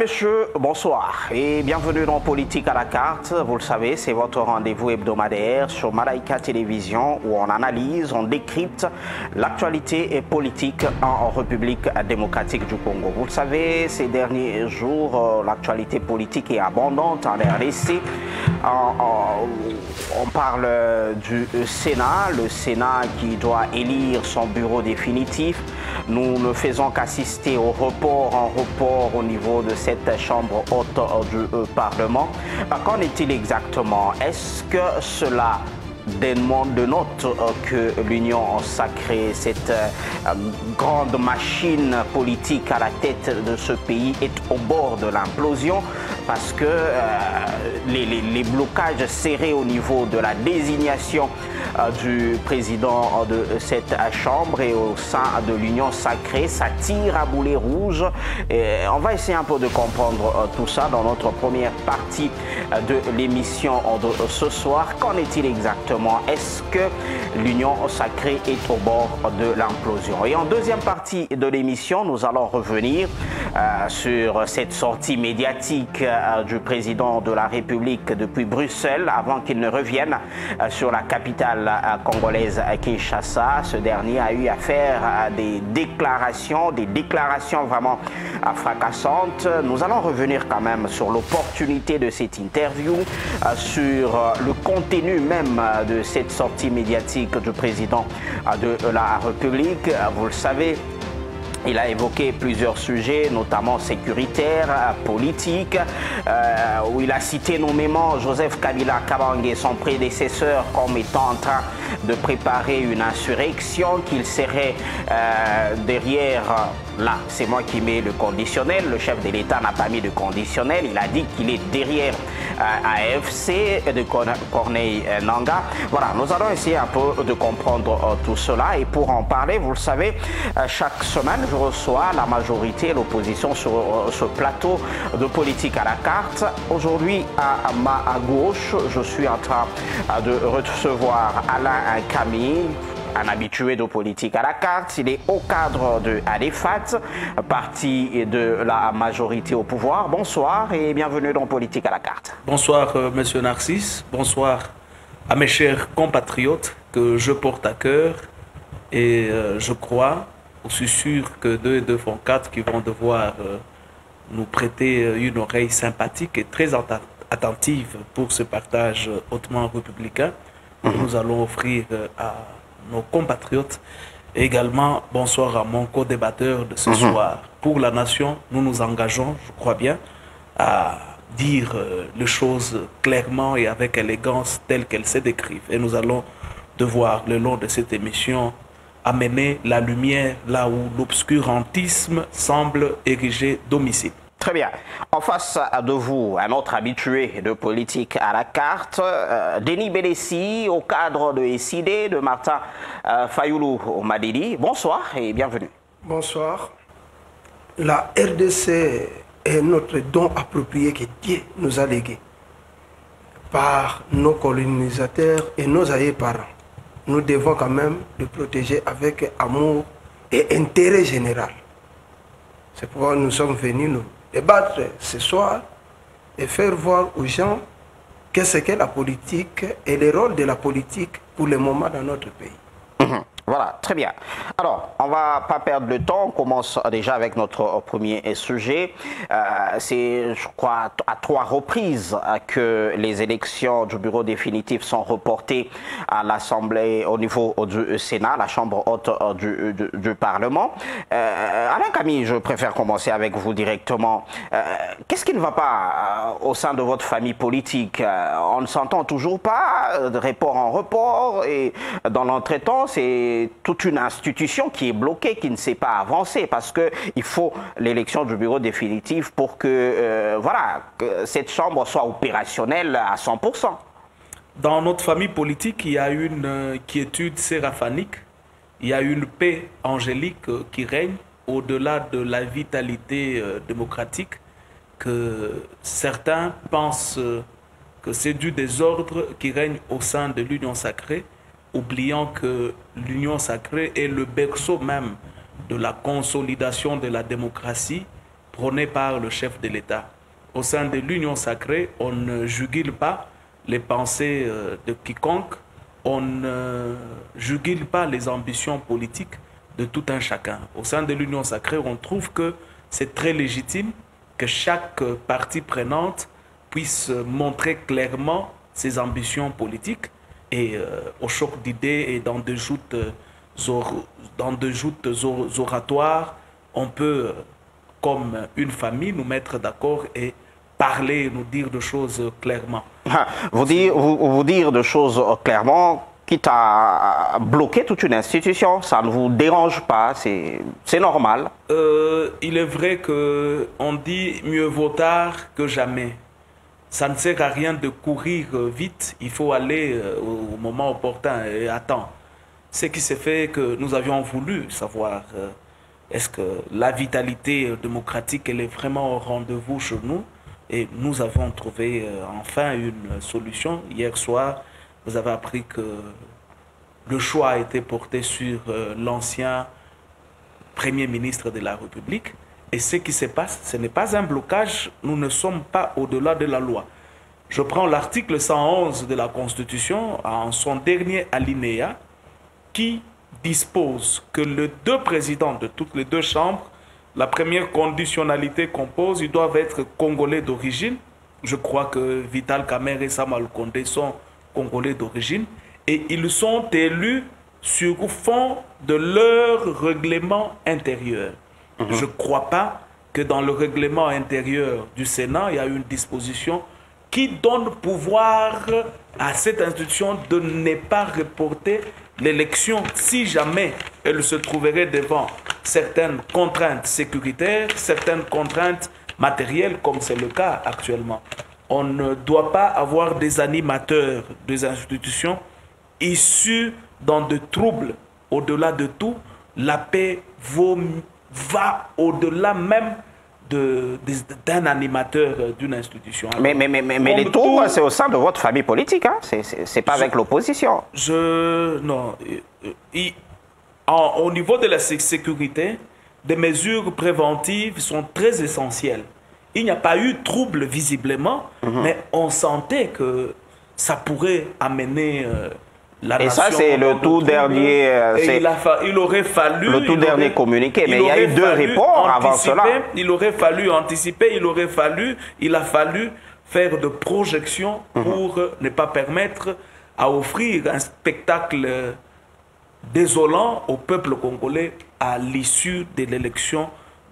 messieurs, bonsoir et bienvenue dans Politique à la carte. Vous le savez, c'est votre rendez-vous hebdomadaire sur Malaika Télévision où on analyse, on décrypte l'actualité politique en République démocratique du Congo. Vous le savez, ces derniers jours, l'actualité politique est abondante en RDC. On parle du Sénat, le Sénat qui doit élire son bureau définitif. Nous ne faisons qu'assister au report au niveau de cette chambre haute du Parlement. Qu'en est-il exactement? Est-ce que cela dénote que l'Union sacrée, cette grande machine politique à la tête de ce pays, est au bord de l'implosion? Parce que les blocages serrés au niveau de la désignation du président de cette chambre et au sein de l'Union sacrée, ça tire à boulet rouge. Et on va essayer un peu de comprendre tout ça dans notre première partie de l'émission de ce soir. Qu'en est-il exactement? Est-ce que l'Union sacrée est au bord de l'implosion? Et en deuxième partie de l'émission, nous allons revenir sur cette sortie médiatique du président de la République depuis Bruxelles avant qu'il ne revienne sur la capitale congolaise Kinshasa. Ce dernier a eu à faire des déclarations vraiment fracassantes. Nous allons revenir quand même sur l'opportunité de cette interview, sur le contenu même de cette sortie médiatique du président de la République. Vous le savez, il a évoqué plusieurs sujets, notamment sécuritaires, politiques, où il a cité nommément Joseph Kabila Kabange, son prédécesseur, comme étant en train de préparer une insurrection, qu'il serait derrière... Là, c'est moi qui mets le conditionnel. Le chef de l'État n'a pas mis de conditionnel. Il a dit qu'il est derrière AFC de Corneille Nangaa. Voilà, nous allons essayer un peu de comprendre tout cela. Et pour en parler, vous le savez, chaque semaine, je reçois la majorité et l'opposition sur ce plateau de Politique à la carte. Aujourd'hui, à ma gauche, je suis en train de recevoir Alain Camille, un habitué de Politique à la carte. Il est au cadre de ADEFAT, parti de la majorité au pouvoir. Bonsoir et bienvenue dans Politique à la carte. Bonsoir, monsieur Narcisse. Bonsoir à mes chers compatriotes que je porte à cœur. Et je crois, je suis sûr que 2 et 2 font 4 qui vont devoir nous prêter une oreille sympathique et très attentive pour ce partage hautement républicain que nous allons offrir à nos compatriotes. Et également, bonsoir à mon co-débatteur de ce soir. Pour la nation, nous nous engageons, je crois bien, à dire les choses clairement et avec élégance telles qu'elles se décrivent. Et nous allons devoir, le long de cette émission, amener la lumière là où l'obscurantisme semble ériger domicile. Très bien. En face de vous, un autre habitué de Politique à la carte, Denis Belessi, au cadre de SID, de Martin Fayoulou au Madidi. Bonsoir et bienvenue. Bonsoir. La RDC est notre don approprié que Dieu nous a légué par nos colonisateurs et nos aïeux-parents. Nous devons quand même le protéger avec amour et intérêt général. C'est pourquoi nous sommes venus nous débattre ce soir et faire voir aux gens qu'est-ce qu'est la politique et le rôle de la politique pour le moment dans notre pays. Voilà, très bien. Alors, on ne va pas perdre le temps. On commence déjà avec notre premier sujet. C'est, je crois, à 3 reprises que les élections du bureau définitif sont reportées à l'Assemblée, au niveau du Sénat, la chambre haute du Parlement. Alain Camille, je préfère commencer avec vous directement. Qu'est-ce qui ne va pas au sein de votre famille politique? On ne s'entend toujours pas, de report en report, et dans l'entretemps, c'est toute une institution qui est bloquée, qui ne sait pas avancer, parce qu'il faut l'élection du bureau définitif pour que, voilà, que cette chambre soit opérationnelle à 100%. Dans notre famille politique, il y a une quiétude séraphanique, il y a une paix angélique qui règne au-delà de la vitalité démocratique, que certains pensent que c'est du désordre qui règne au sein de l'Union sacrée, oubliant que l'Union sacrée est le berceau même de la consolidation de la démocratie prônée par le chef de l'État. Au sein de l'Union sacrée, on ne jugule pas les pensées de quiconque, on ne jugule pas les ambitions politiques de tout un chacun. Au sein de l'Union sacrée, on trouve que c'est très légitime que chaque partie prenante puisse montrer clairement ses ambitions politiques et au choc d'idées et dans de joutes oratoires, on peut, comme une famille, nous mettre d'accord et parler, nous dire des choses clairement. Vous dire des choses clairement, quitte à bloquer toute une institution, ça ne vous dérange pas, c'est normal. Il est vrai qu'on dit mieux vaut tard que jamais. Ça ne sert à rien de courir vite, il faut aller au moment opportun et à temps. Ce qui s'est fait que nous avions voulu savoir, est-ce que la vitalité démocratique elle est vraiment au rendez-vous chez nous? Et nous avons trouvé enfin une solution. Hier soir, vous avez appris que le choix a été porté sur l'ancien Premier ministre de la République. Et ce qui se passe, ce n'est pas un blocage, nous ne sommes pas au-delà de la loi. Je prends l'article 111 de la Constitution en son dernier alinéa qui dispose que les deux présidents de toutes les deux chambres, la première conditionnalité qu'on pose, ils doivent être congolais d'origine. Je crois que Vital Kamerhe et Samuel Condé sont congolais d'origine. Et ils sont élus sur fond de leur règlement intérieur. Je ne crois pas que dans le règlement intérieur du Sénat, il y a une disposition qui donne pouvoir à cette institution de ne pas reporter l'élection si jamais elle se trouverait devant certaines contraintes sécuritaires, certaines contraintes matérielles, comme c'est le cas actuellement. On ne doit pas avoir des animateurs des institutions issus dans de troubles. Au-delà de tout, la paix va au-delà même d'un animateur d'une institution. Mais les troubles, c'est au sein de votre famille politique, hein? C'est pas avec l'opposition. Non. Au niveau de la sécurité, des mesures préventives sont très essentielles. Il n'y a pas eu de trouble visiblement, mais on sentait que ça pourrait amener la nation. Et ça, c'est le tout dernier. Il aurait fallu. Le tout dernier communiqué, mais il y a eu 2 reports avant cela. Il aurait fallu anticiper, il a fallu faire de projections pour ne pas permettre à offrir un spectacle désolant au peuple congolais à l'issue de l'élection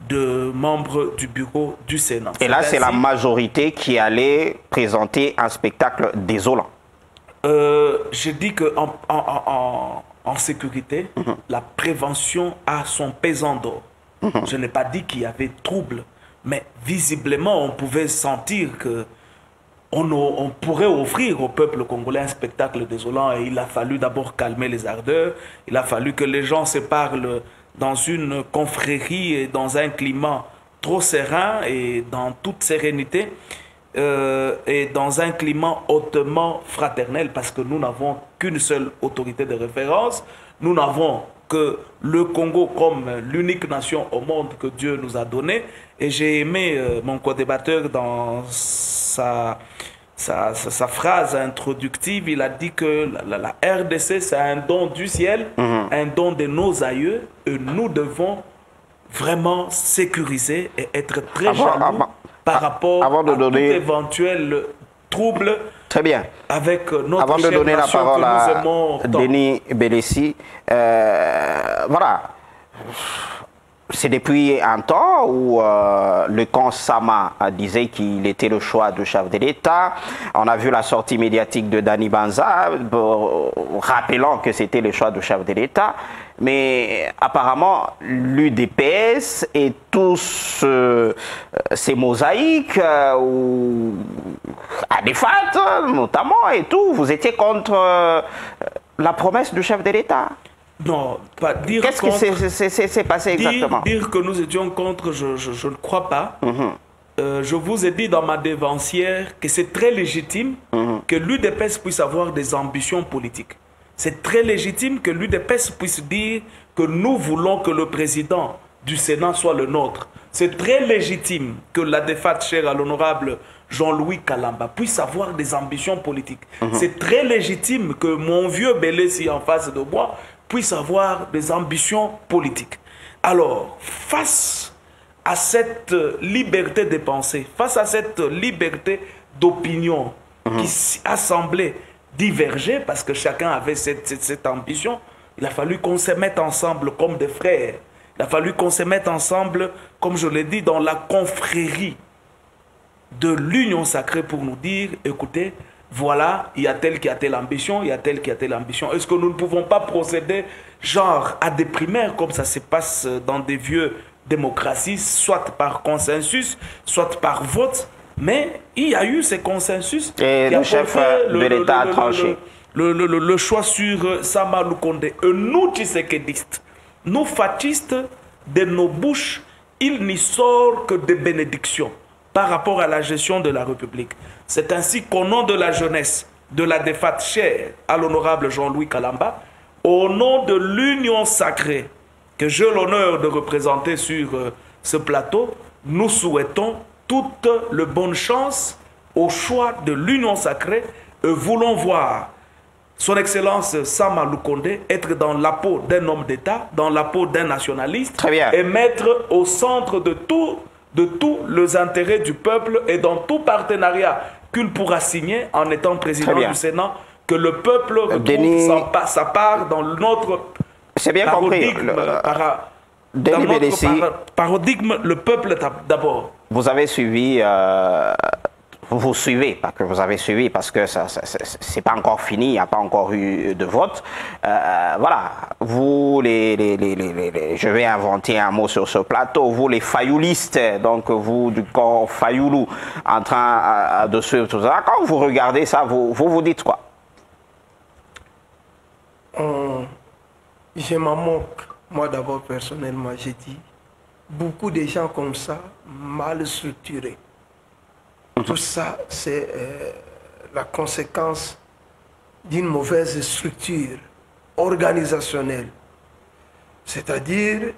de membres du bureau du Sénat. Et là, c'est la majorité qui allait présenter un spectacle désolant. Je dis qu'en en sécurité, la prévention a son pesant d'or. Je n'ai pas dit qu'il y avait trouble, mais visiblement, on pouvait sentir que on pourrait offrir au peuple congolais un spectacle désolant et il a fallu d'abord calmer les ardeurs, il a fallu que les gens se parlent dans une confrérie et dans un climat trop serein et dans toute sérénité et dans un climat hautement fraternel parce que nous n'avons qu'une seule autorité de référence, nous n'avons que le Congo comme l'unique nation au monde que Dieu nous a donné et j'ai aimé mon co-débatteur dans sa phrase introductive, il a dit que la RDC c'est un don du ciel, un don de nos aïeux et nous devons vraiment sécuriser et être très jaloux par rapport à tout éventuel trouble. Très bien. Avec notre avant de donner la parole à Denis Belessi, voilà. C'est depuis un temps où le camp Sama disait qu'il était le choix du chef de l'État. On a vu la sortie médiatique de Dani Banza, rappelant que c'était le choix du chef de l'État. Mais apparemment, l'UDPS et tous ces mosaïques, à des fêtes notamment et tout, vous étiez contre la promesse du chef de l'État. Non, pas dire. Qu'est-ce qui s'est passé exactement? Dire que nous étions contre, je ne crois pas. Je vous ai dit dans ma dévancière que c'est très légitime que l'UDPS puisse avoir des ambitions politiques. C'est très légitime que l'UDPS puisse dire que nous voulons que le président du Sénat soit le nôtre. C'est très légitime que la défunte chère à l'honorable Jean-Louis Kalamba puisse avoir des ambitions politiques. C'est très légitime que mon vieux Bélé, ici en face de moi, puisse avoir des ambitions politiques. Alors, face à cette liberté de penser, face à cette liberté d'opinion qui a semblé diverger parce que chacun avait cette ambition, il a fallu qu'on se mette ensemble comme des frères. Il a fallu qu'on se mette ensemble, comme je l'ai dit, dans la confrérie de l'union sacrée pour nous dire, écoutez, voilà, il y a tel qui a telle ambition, il y a tel qui a telle ambition. Est-ce que nous ne pouvons pas procéder genre à des primaires comme ça se passe dans des vieux démocraties, soit par consensus, soit par vote? Mais il y a eu ces consensus. Et le chef de l'État a tranché. Le choix sur Sama Lukonde. Et nous, Tshisekedistes, nous fascistes, de nos bouches, il n'y sort que des bénédictions par rapport à la gestion de la République. C'est ainsi qu'au nom de la jeunesse, de la défunte chère à l'honorable Jean-Louis Kalamba, au nom de l'union sacrée que j'ai l'honneur de représenter sur ce plateau, nous souhaitons toute la bonne chance au choix de l'union sacrée et voulons voir son Excellence Sama Lukonde être dans la peau d'un homme d'État, dans la peau d'un nationaliste, très bien, et mettre au centre de tous les intérêts du peuple et dans tout partenariat qu'il pourra signer en étant président du Sénat, que le peuple retrouve sa part dans notre paradigme, dans notre paradigme, le peuple d'abord. Vous avez suivi, vous suivez, pas que vous avez suivi, parce que c'est pas encore fini, il n'y a pas encore eu de vote. Voilà, vous, je vais inventer un mot sur ce plateau, vous les fayoulistes, donc vous du corps Fayoulou, en train de suivre tout ça, quand vous regardez ça, vous dites quoi? Je m'en moque. Moi d'abord, personnellement, j'ai dit, beaucoup de gens comme ça, mal structurés. Tout ça, c'est la conséquence d'une mauvaise structure organisationnelle. C'est-à-dire,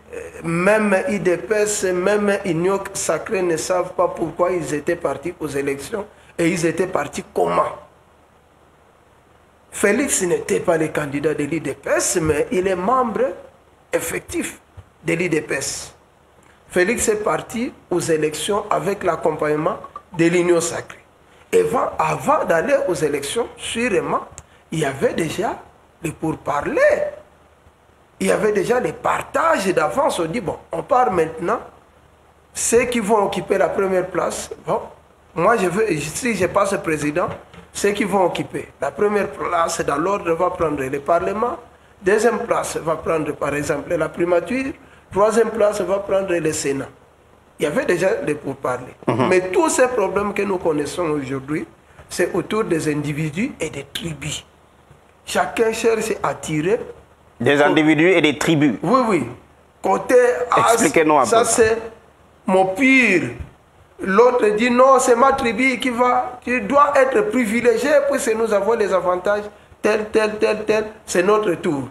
même IDPS, même Union Sacrée ne savent pas pourquoi ils étaient partis aux élections et ils étaient partis comment. Félix n'était pas le candidat de l'IDPS, mais il est membre effectif de l'IDPS. Félix est parti aux élections avec l'accompagnement de l'Union sacrée. Et avant d'aller aux élections, sûrement, il y avait déjà les pourparlers. Il y avait déjà les partages d'avance. On dit, bon, on part maintenant. Ceux qui vont occuper la première place, bon, moi, si je passe président, ceux qui vont occuper la première place dans l'ordre va prendre le Parlement. Deuxième place va prendre, par exemple, la primature. Troisième place va prendre le Sénat. Il y avait déjà les pourparlers. Mais tous ces problèmes que nous connaissons aujourd'hui, c'est autour des individus et des tribus. Chacun cherche à tirer. Des individus et des tribus. Oui, oui. Côté expliquez-nous un peu. Ça, c'est mon pire. L'autre dit non, c'est ma tribu qui doit être privilégiée puisque nous avons les avantages, tel, c'est notre tour.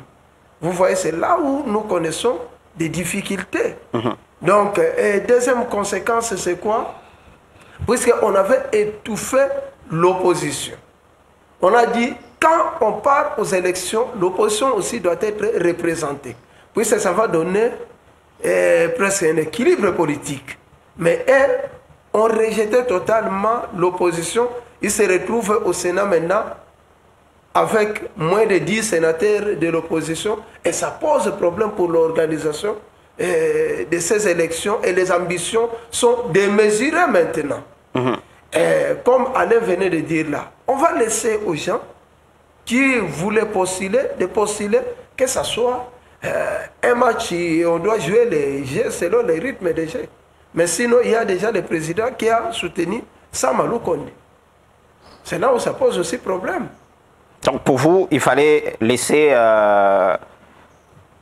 Vous voyez, c'est là où nous connaissons des difficultés. Donc, deuxième conséquence, c'est quoi? Puisqu'on avait étouffé l'opposition. On a dit, quand on part aux élections, l'opposition aussi doit être représentée. Puisque ça va donner presque un équilibre politique. Mais elles ont rejeté totalement l'opposition. Ils se retrouvent au Sénat maintenant avec moins de 10 sénateurs de l'opposition. Et ça pose problème pour l'organisation de ces élections. Et les ambitions sont démesurées maintenant. Comme Alain venait de dire là, on va laisser aux gens qui voulaient postuler, de postuler, que ce soit un match, on doit jouer les jeux selon les rythmes des jeux. Mais sinon, il y a déjà le président qui a soutenu Sama Lukonde. C'est là où ça pose aussi problème. Donc pour vous, il fallait laisser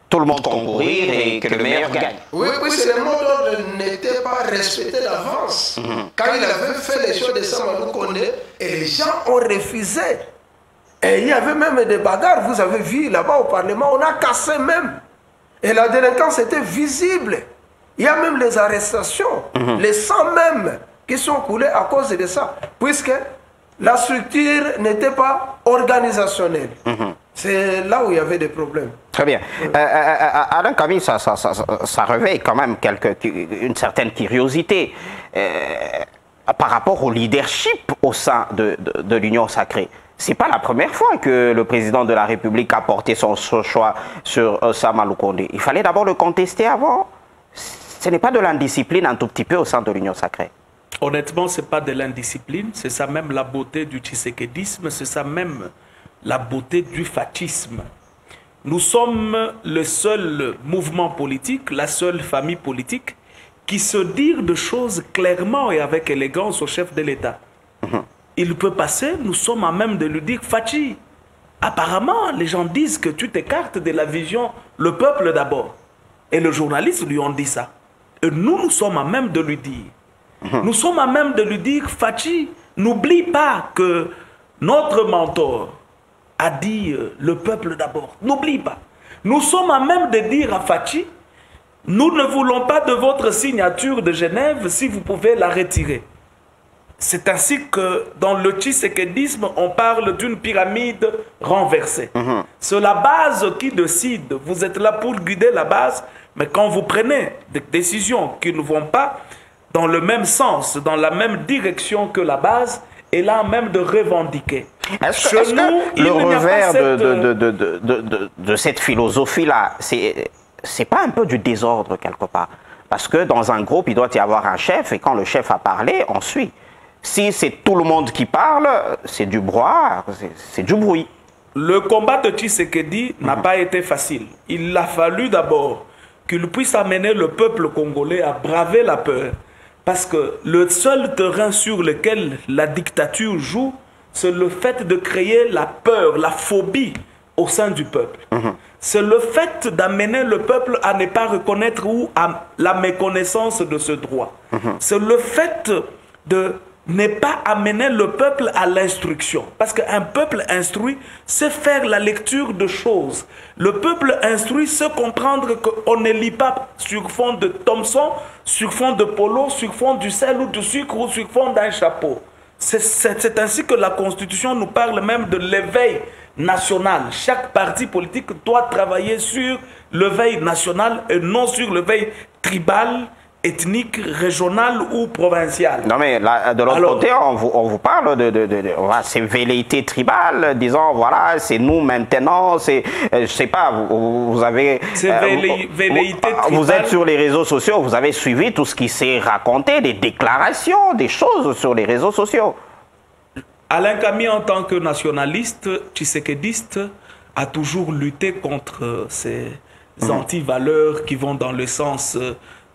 tout le monde concourir et que le meilleur gagne. Oui, c'est le mot d'ordre n'était pas respecté d'avance. Quand il avait fait les choses de Sama Lukonde, et les gens ont refusé. Et il y avait même des bagarres, vous avez vu là-bas au Parlement, on a cassé même. Et la délinquance était visible. Il y a même les arrestations, les sangs même qui sont coulés à cause de ça, puisque la structure n'était pas organisationnelle. C'est là où il y avait des problèmes. Très bien. Alain Camille, ça réveille quand même une certaine curiosité par rapport au leadership au sein de l'Union sacrée. Ce n'est pas la première fois que le président de la République a porté son choix sur Sama Lukonde. Il fallait d'abord le contester avant. Ce n'est pas de l'indiscipline un tout petit peu au sein de l'Union sacrée? Honnêtement, ce n'est pas de l'indiscipline, c'est ça même la beauté du tshisekédisme, c'est ça même la beauté du fascisme. Nous sommes le seul mouvement politique, la seule famille politique qui se dit de choses clairement et avec élégance au chef de l'État. Il peut passer, nous sommes à même de lui dire, Fachi, apparemment, les gens disent que tu t'écartes de la vision, le peuple d'abord. Et les journalistes lui ont dit ça. Et nous sommes à même de lui dire. Nous sommes à même de lui dire, Fachi, n'oublie pas que notre mentor a dit le peuple d'abord. N'oublie pas. Nous sommes à même de dire à Fachi, nous ne voulons pas de votre signature de Genève si vous pouvez la retirer. C'est ainsi que dans le tshisekédisme, on parle d'une pyramide renversée. C'est la base qui décide. Vous êtes là pour guider la base, mais quand vous prenez des décisions qui ne vont pas dans le même sens, dans la même direction que la base, et là même de revendiquer. Est-ce que le revers de cette philosophie-là, c'est pas un peu du désordre quelque part? Parce que dans un groupe, il doit y avoir un chef, et quand le chef a parlé, on suit. Si c'est tout le monde qui parle, c'est du brouhaha, c'est du bruit. Le combat de Tshisekedi n'a pas été facile. Il a fallu d'abord qu'il puisse amener le peuple congolais à braver la peur. Parce que le seul terrain sur lequel la dictature joue, c'est le fait de créer la peur, la phobie au sein du peuple. C'est le fait d'amener le peuple à ne pas reconnaître ou à la méconnaissance de ce droit. C'est le fait de ne pas amener le peuple à l'instruction. Parce qu'un peuple instruit sait faire la lecture de choses. Le peuple instruit sait comprendre qu'on ne lit pas sur fond de Thomson, sur fond de polo, sur fond du sel ou du sucre ou sur fond d'un chapeau. C'est ainsi que la Constitution nous parle même de l'éveil national. Chaque parti politique doit travailler sur l'éveil national et non sur l'éveil tribal, ethnique, régional ou provincial. Non mais là, de l'autre côté, on vous parle de ces velléités tribales, disons, voilà, c'est nous maintenant, c'est, je sais pas, vous avez... Ces velléités tribales... Vous êtes sur les réseaux sociaux, vous avez suivi tout ce qui s'est raconté, des déclarations, des choses sur les réseaux sociaux. Alain Camille, en tant que nationaliste, tshisekédiste, a toujours lutté contre ces anti-valeurs qui vont dans le sens...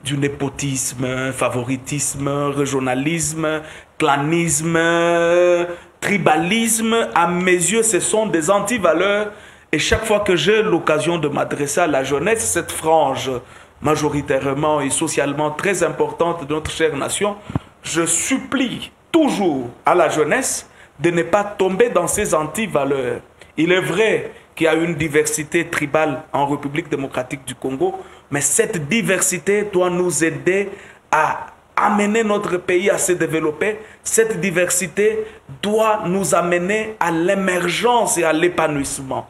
du népotisme, favoritisme, régionalisme, clanisme, tribalisme. À mes yeux, ce sont des anti-valeurs. Et chaque fois que j'ai l'occasion de m'adresser à la jeunesse, cette frange majoritairement et socialement très importante de notre chère nation, je supplie toujours à la jeunesse de ne pas tomber dans ces anti-valeurs. Il est vrai qu'il y a une diversité tribale en République démocratique du Congo, mais cette diversité doit nous aider à amener notre pays à se développer. Cette diversité doit nous amener à l'émergence et à l'épanouissement.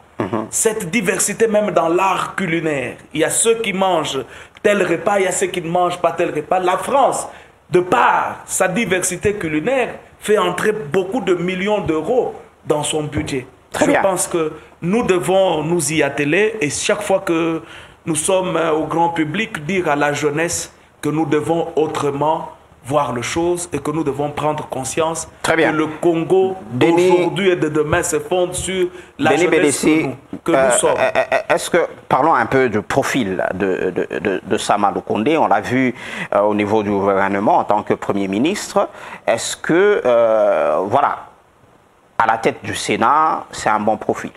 Cette diversité même dans l'art culinaire. Il y a ceux qui mangent tel repas, il y a ceux qui ne mangent pas tel repas. La France, de par sa diversité culinaire, fait entrer beaucoup de millions d'euros dans son budget. Je pense que nous devons nous y atteler et chaque fois que nous sommes au grand public, dire à la jeunesse que nous devons autrement voir les choses et que nous devons prendre conscience que le Congo d'aujourd'hui et de demain se fonde sur la jeunesse que nous sommes. Est-ce que, parlons un peu du profil de Sama Lukonde, on l'a vu au niveau du gouvernement en tant que Premier ministre, est-ce que, voilà, à la tête du Sénat, c'est un bon profil?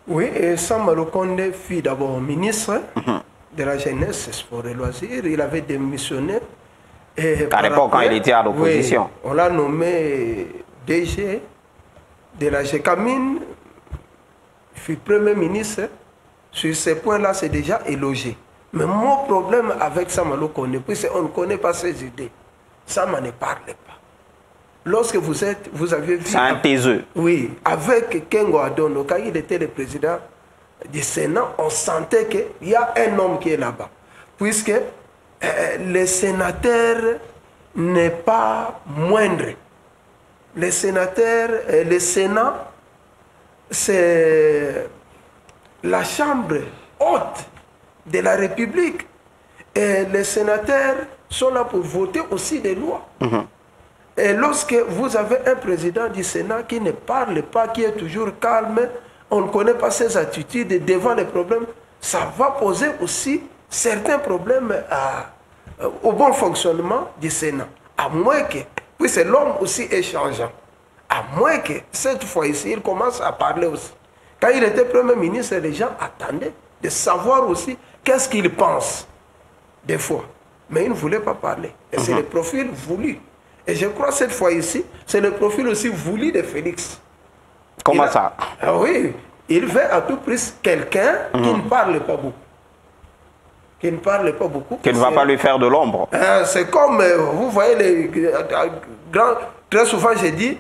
Oui, et Sama Lukonde fut d'abord ministre de la jeunesse, sport et loisirs. Il avait démissionné. Et à l'époque, quand il était à l'opposition. Oui, on l'a nommé DG de la GECAMINE. Il fut Premier ministre. Sur ces points-là, c'est déjà élogé. Mais mon problème avec Sama Lukonde, puisqu'on ne connaît pas ses idées, Sama ne parle pas. Lorsque vous avez vu... C'est un taiseux. Oui, avec Kengo Adono, quand il était le président du Sénat, on sentait qu'il y a un homme qui est là-bas. Puisque le sénateur n'est pas moindre. Le sénateur, le Sénat, c'est la chambre haute de la République. Et les sénateurs sont là pour voter aussi des lois. Et lorsque vous avez un président du Sénat qui ne parle pas, qui est toujours calme, on ne connaît pas ses attitudes devant les problèmes, ça va poser aussi certains problèmes au bon fonctionnement du Sénat. À moins que, puisque l'homme aussi est changeant, à moins que cette fois-ci, il commence à parler aussi. Quand il était Premier ministre, les gens attendaient de savoir aussi qu'est-ce qu'il pense, des fois. Mais il ne voulait pas parler. Et c'est le profil voulu. Et je crois cette fois-ci, c'est le profil aussi voulu de Félix. Comment ça? Ah oui, il veut à tout prix quelqu'un qui ne parle pas beaucoup. Qui ne parle pas beaucoup. Qui ne va pas lui faire de l'ombre. C'est comme, vous voyez, les grands, très souvent j'ai dit,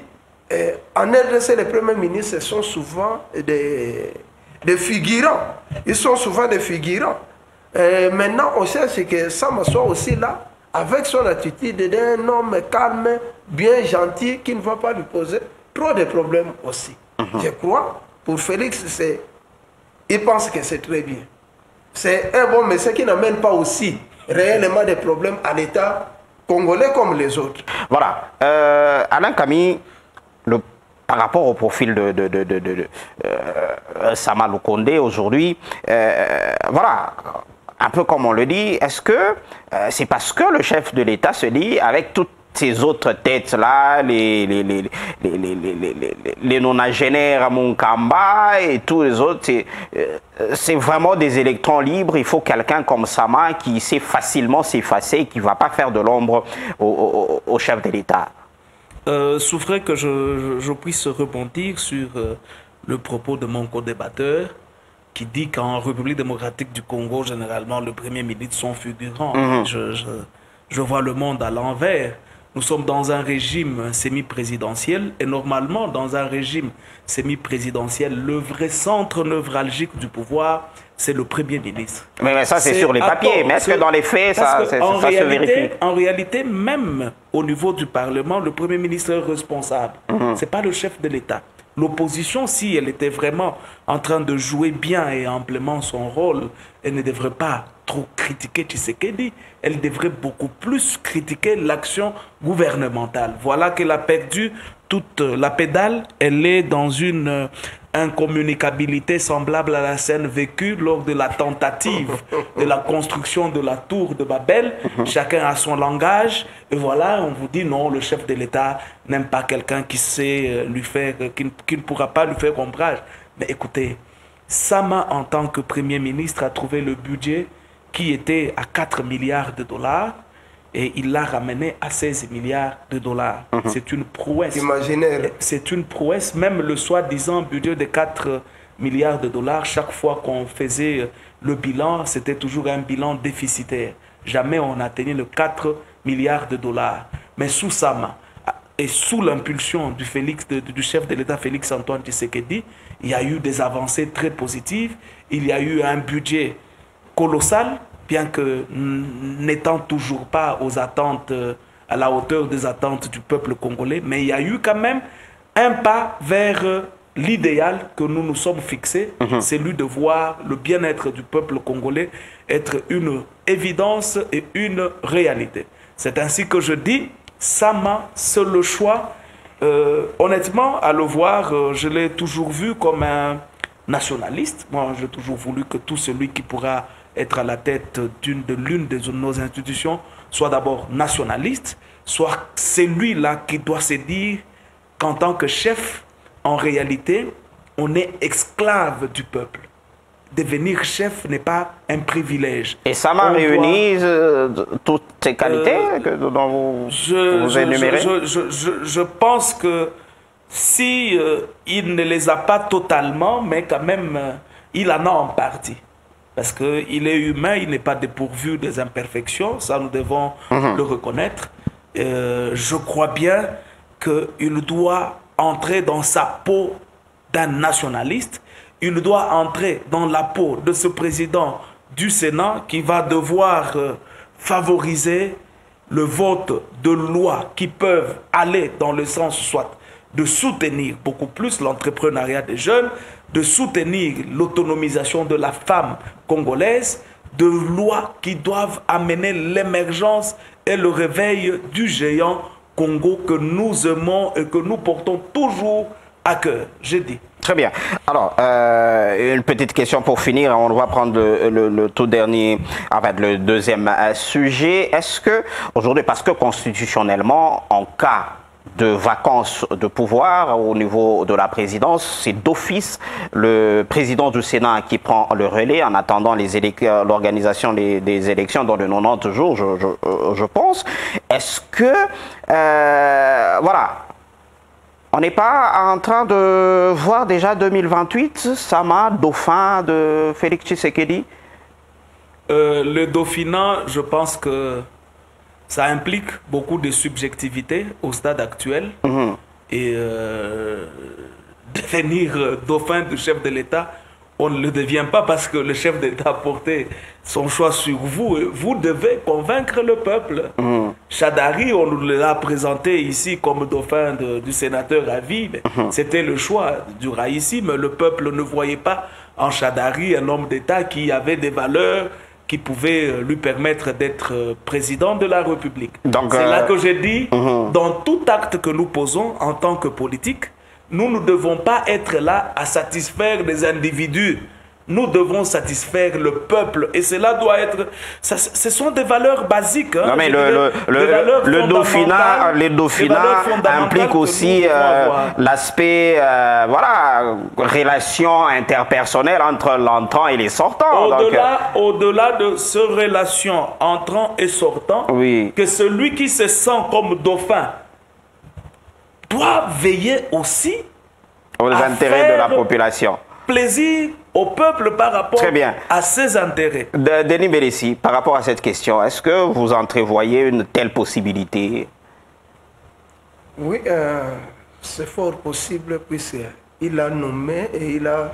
en RDC, les premiers ministres sont souvent des figurants. Ils sont souvent des figurants. Maintenant, on cherche que Sama soit aussi là, avec son attitude d'un homme calme, bien gentil, qui ne va pas lui poser trop de problèmes aussi. Je crois, pour Félix, il pense que c'est très bien. C'est un bon monsieur qui n'amène pas aussi réellement des problèmes à l'État congolais comme les autres. Voilà. Alain Camille, par rapport au profil de Sama Lukonde aujourd'hui, voilà, un peu comme on le dit, est-ce que c'est parce que le chef de l'État se dit, avec toutes ces autres têtes-là, les nonagénaires à Munkamba et tous les autres, c'est vraiment des électrons libres. Il faut quelqu'un comme Sama qui sait facilement s'effacer, qui ne va pas faire de l'ombre au chef de l'État. Souffrait que je puisse rebondir sur le propos de mon co-débatteur qui dit qu'en République démocratique du Congo, généralement, le Premier ministre sont figurants. Je vois le monde à l'envers. Nous sommes dans un régime semi-présidentiel et normalement, dans un régime semi-présidentiel, le vrai centre névralgique du pouvoir, c'est le Premier ministre. Mais ça, c'est sur les papiers. Mais est-ce que dans les faits, ça se vérifie? En réalité, même au niveau du Parlement, le Premier ministre est responsable. Ce n'est pas le chef de l'État. L'opposition, si elle était vraiment en train de jouer bien et amplement son rôle, elle ne devrait pas trop critiquer Tshisekedi, elle devrait beaucoup plus critiquer l'action gouvernementale. Voilà qu'elle a perdu toute la pédale, elle est dans une incommunicabilité semblable à la scène vécue lors de la tentative de la construction de la tour de Babel. Chacun a son langage et voilà, on vous dit non, le chef de l'État n'aime pas quelqu'un qui sait lui faire, qui ne pourra pas lui faire ombrage. Mais écoutez, Sama en tant que Premier ministre a trouvé le budget qui était à 4 milliards de dollars et il l'a ramené à 16 milliards de dollars. C'est une prouesse. Imaginaire. C'est une prouesse. Même le soi-disant budget de 4 milliards de dollars, chaque fois qu'on faisait le bilan, c'était toujours un bilan déficitaire. Jamais on n'atteignait le 4 milliards de dollars. Mais sous Sama et sous l'impulsion du chef de l'État Félix Antoine Tshisekedi, il y a eu des avancées très positives. Il y a eu un budget colossal, bien que n'étant toujours pas aux attentes, à la hauteur des attentes du peuple congolais, mais il y a eu quand même un pas vers l'idéal que nous nous sommes fixés, celui de voir le bien-être du peuple congolais être une évidence et une réalité. C'est ainsi que je dis, Sama, c'est le choix. Honnêtement, à le voir, je l'ai toujours vu comme un nationaliste. Moi, j'ai toujours voulu que tout celui qui pourra être à la tête de l'une de nos institutions soit d'abord nationaliste, soit celui-là qui doit se dire qu'en tant que chef, en réalité, on est esclave du peuple. Devenir chef n'est pas un privilège. Et ça m'a réuni toutes ces qualités dont vous énumérez? Je pense que si il ne les a pas totalement, mais quand même, il en a en partie. parce qu'il est humain, il n'est pas dépourvu des imperfections, ça nous devons le reconnaître. Je crois bien qu'il doit entrer dans sa peau d'un nationaliste, il doit entrer dans la peau de ce président du Sénat qui va devoir favoriser le vote de lois qui peuvent aller dans le sens soit de soutenir beaucoup plus l'entrepreneuriat des jeunes, de soutenir l'autonomisation de la femme congolaise, de lois qui doivent amener l'émergence et le réveil du géant Congo que nous aimons et que nous portons toujours à cœur, j'ai dit. Très bien. Alors, une petite question pour finir. On va prendre le tout dernier, enfin le deuxième sujet. Est-ce que, aujourd'hui, parce que constitutionnellement, en cas de vacances de pouvoir au niveau de la présidence, c'est d'office le président du Sénat qui prend le relais en attendant l'organisation des élections dans les 90 jours, je pense. Est-ce que, voilà, on n'est pas en train de voir déjà 2028, Sama, dauphin de Félix Tshisekedi? Le dauphinat, je pense que ça implique beaucoup de subjectivité au stade actuel. Et devenir dauphin du chef de l'État, on ne le devient pas parce que le chef d'État a porté son choix sur vous. Et vous devez convaincre le peuple. Chadari, on nous l'a présenté ici comme dauphin du sénateur à vie. C'était le choix du Raïssi, mais le peuple ne voyait pas en Chadari un homme d'État qui avait des valeurs qui pouvait lui permettre d'être président de la République. C'est là que j'ai dit, dans tout acte que nous posons en tant que politique, nous ne devons pas être là à satisfaire des individus. Nous devons satisfaire le peuple. Et cela doit être... ce sont des valeurs basiques. Hein, non, mais le dauphinat implique aussi l'aspect, voilà, relation interpersonnelle entre l'entrant et les sortants. Au-delà de ces relations entrant et sortant, oui, que celui qui se sent comme dauphin doit veiller aussi aux intérêts de la population. Plaisir au peuple par rapport à ses intérêts. Denis Bélissi, par rapport à cette question, est-ce que vous entrevoyez une telle possibilité? Oui, c'est fort possible puisqu'il a nommé et il a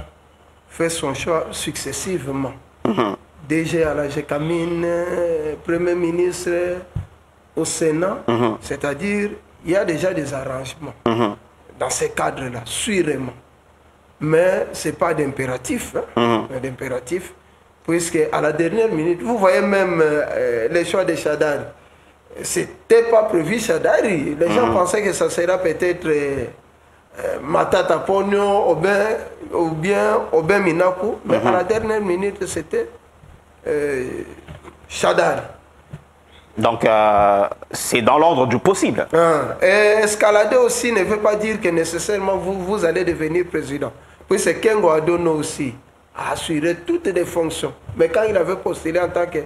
fait son choix successivement. DG à la GECAMINE, Premier ministre au Sénat, c'est-à-dire il y a déjà des arrangements dans ces cadres-là, sûrement. Mais ce n'est pas d'impératif, d'impératif, puisque à la dernière minute, vous voyez même les choix de Chadari. Ce n'était pas prévu Chadari. Les gens pensaient que ça sera peut-être Matata Pogno ou bien Aubin Minaku, mais à la dernière minute, c'était Chadari. Donc, c'est dans l'ordre du possible. Et escalader aussi ne veut pas dire que nécessairement vous allez devenir président. Puis c'est Kengo Adono aussi a assuré toutes les fonctions. Mais quand il avait postulé en tant que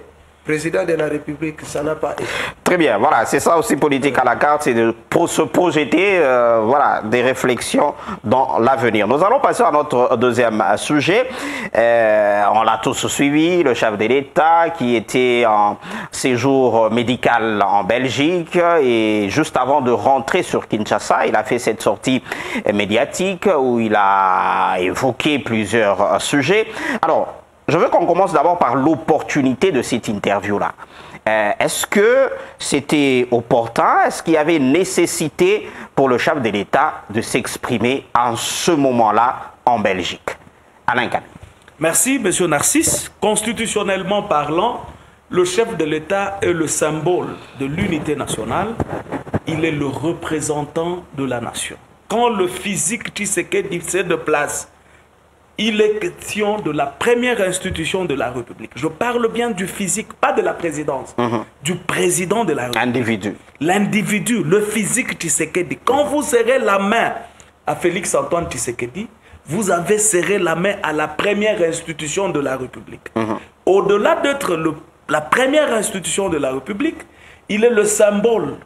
président de la République, ça n'a pas été. Très bien, voilà, c'est ça aussi politique à la carte, c'est de se projeter voilà, des réflexions dans l'avenir. Nous allons passer à notre deuxième sujet. On l'a tous suivi, le chef de l'État qui était en séjour médical en Belgique et juste avant de rentrer sur Kinshasa, il a fait cette sortie médiatique où il a évoqué plusieurs sujets. Alors, je veux qu'on commence d'abord par l'opportunité de cette interview-là. Est-ce que c'était opportun? Est-ce qu'il y avait nécessité pour le chef de l'État de s'exprimer en ce moment-là en Belgique? Alain Kane. Merci, M. Narcisse. Constitutionnellement parlant, le chef de l'État est le symbole de l'unité nationale. Il est le représentant de la nation. Quand le physique Tshisekedi se déplace, il est question de la première institution de la République. Je parle bien du physique, pas de la présidence, du président de la République. Individu. L'individu, le physique Tshisekedi. Quand vous serrez la main à Félix-Antoine Tshisekedi, vous avez serré la main à la première institution de la République. Au-delà d'être la première institution de la République, il est le symbole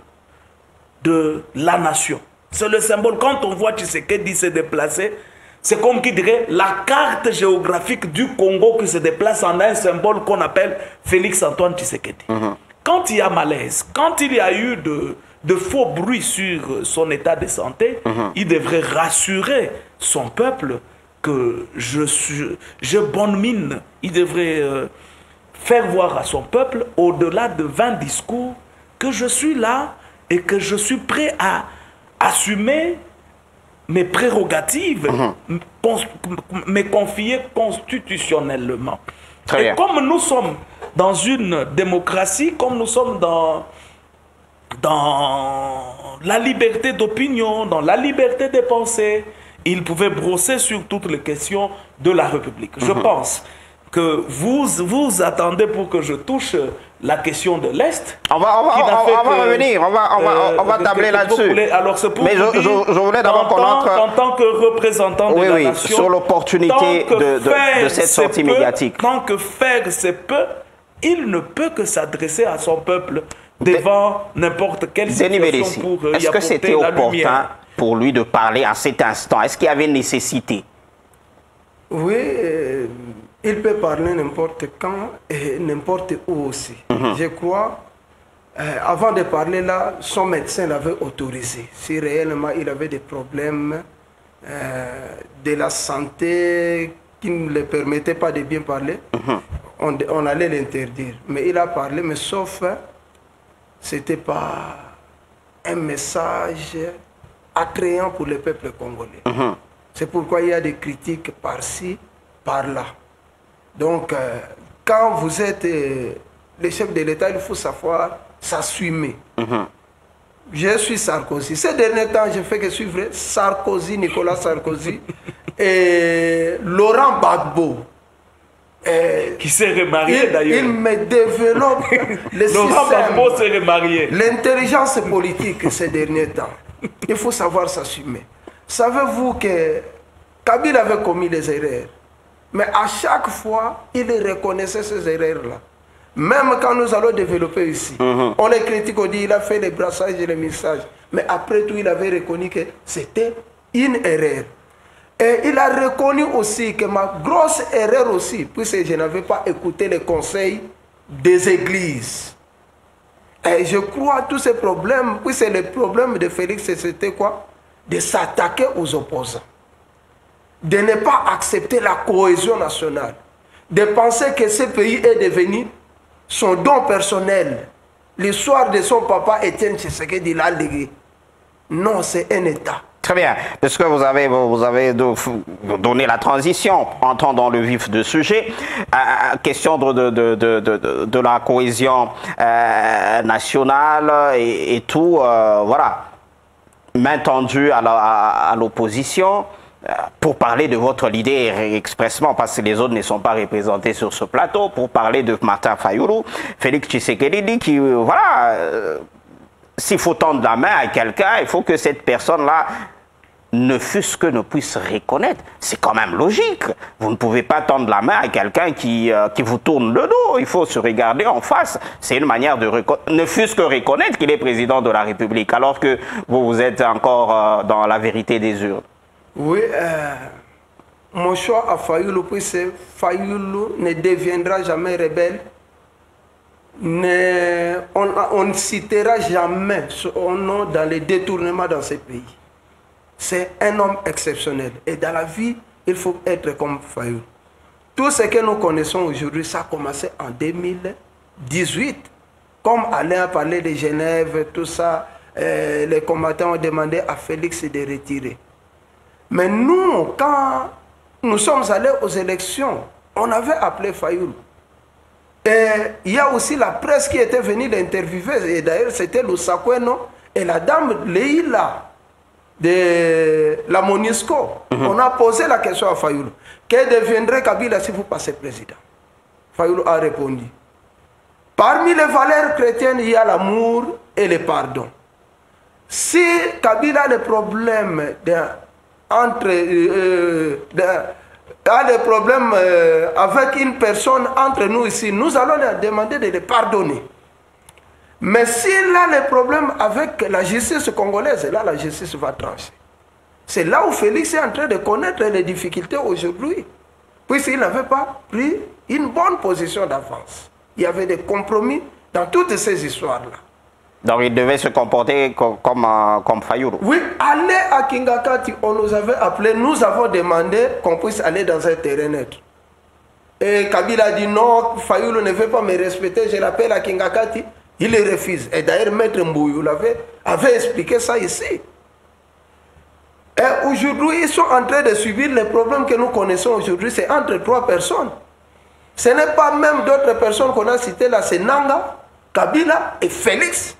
de la nation. C'est le symbole. Quand on voit Tshisekedi se déplacer, C'est comme qui dirait la carte géographique du Congo qui se déplace en un symbole qu'on appelle Félix-Antoine Tshisekedi. Quand il y a malaise, quand il y a eu de faux bruits sur son état de santé, il devrait rassurer son peuple que je bonne mine. Il devrait faire voir à son peuple, au-delà de 20 discours, que je suis là et que je suis prêt à assumer mes prérogatives, me confier constitutionnellement. Très bien. Et comme nous sommes dans une démocratie, comme nous sommes dans la liberté d'opinion, dans la liberté de penser, il pouvait brosser sur toutes les questions de la République. Je pense que vous attendez pour que je touche la question de l'Est. On va revenir, on va tabler là-dessus. Alors c'est pour mais je voulais d'abord qu'on entre... En tant que représentant de la nation, sur l'opportunité de cette sortie médiatique. Tant que faire se peut, il ne peut que s'adresser à son peuple devant n'importe quelle situation pour est-ce que c'était opportun pour lui de parler à cet instant? Est-ce qu'il y avait nécessité? Oui, il peut parler n'importe quand et n'importe où aussi. Je crois, avant de parler là, son médecin l'avait autorisé. Si réellement il avait des problèmes de la santé qui ne le permettaient pas de bien parler, on allait l'interdire. Mais il a parlé, mais sauf, c'était pas un message attrayant pour le peuple congolais. C'est pourquoi il y a des critiques par-ci, par-là. Donc, quand vous êtes le chef de l'État, il faut savoir s'assumer. Je suis Sarkozy. Ces derniers temps, je fais que suivre Sarkozy, Nicolas Sarkozy et Laurent Gbagbo. Qui s'est remarié d'ailleurs. Il me développe le système, l'intelligence politique ces derniers temps. Il faut savoir s'assumer. Savez-vous que Kabila avait commis des erreurs, mais à chaque fois, il reconnaissait ces erreurs-là. Même quand nous allons développer ici, on les critique, on dit il a fait les brassages et les messages. Mais après tout, il avait reconnu que c'était une erreur. Et il a reconnu aussi que ma grosse erreur aussi, puisque je n'avais pas écouté les conseils des églises. Et je crois tous ces problèmes, puisque le problème de Félix, c'était quoi? De s'attaquer aux opposants. De ne pas accepter la cohésion nationale. De penser que ce pays est devenu son don personnel. L'histoire de son papa Étienne Tshisekedi l'a légué. Non, c'est un État. Très bien. Est-ce que vous avez donné la transition, entrant dans le vif du sujet, question de la cohésion nationale et tout, voilà, main tendue à l'opposition, pour parler de votre leader expressement, parce que les autres ne sont pas représentés sur ce plateau, pour parler de Martin Fayulu, Félix Tshisekedi, qui, voilà, s'il faut tendre la main à quelqu'un, il faut que cette personne-là ne fût-ce que ne puisse reconnaître. C'est quand même logique. Vous ne pouvez pas tendre la main à quelqu'un qui vous tourne le dos. Il faut se regarder en face. C'est une manière de reconnaître, ne fût-ce que reconnaître qu'il est président de la République, alors que vous êtes encore dans la vérité des urnes. Oui, mon choix à Fayulu, puisque Fayulu ne deviendra jamais rebelle. On ne citera jamais son nom dans les détournements dans ce pays. C'est un homme exceptionnel. Et dans la vie, il faut être comme Fayulu. Tout ce que nous connaissons aujourd'hui, ça a commencé en 2018. Comme Alain a parlé de Genève, tout ça, les combattants ont demandé à Félix de retirer. Mais nous, quand nous sommes allés aux élections, on avait appelé Fayulu. Et il y a aussi la presse qui était venue l'interviewer. Et d'ailleurs, c'était Lusakweno et la dame Leila de la MONUSCO. On a posé la question à Fayulu. Que deviendrait Kabila si vous passez président? Fayulu a répondu. Parmi les valeurs chrétiennes, il y a l'amour et le pardon. Si Kabila a des problèmes avec une personne entre nous ici, nous allons leur demander de les pardonner. Mais s'il a des problèmes avec la justice congolaise, là la justice va trancher. C'est là où Félix est en train de connaître les difficultés aujourd'hui. Puisqu'il n'avait pas pris une bonne position d'avance. Il y avait des compromis dans toutes ces histoires-là. Donc il devait se comporter comme Fayulu. Oui, aller à Kingakati, on nous avait appelé, nous avons demandé qu'on puisse aller dans un terrain neutre. Et Kabila a dit non, Fayulu ne veut pas me respecter, je l'appelle à Kingakati, il le refuse. Et d'ailleurs, Maître Mbouyou avait expliqué ça ici. Et aujourd'hui, ils sont en train de subir les problèmes que nous connaissons aujourd'hui, c'est entre 3 personnes. Ce n'est pas même d'autres personnes qu'on a citées là, c'est Nanga, Kabila et Félix.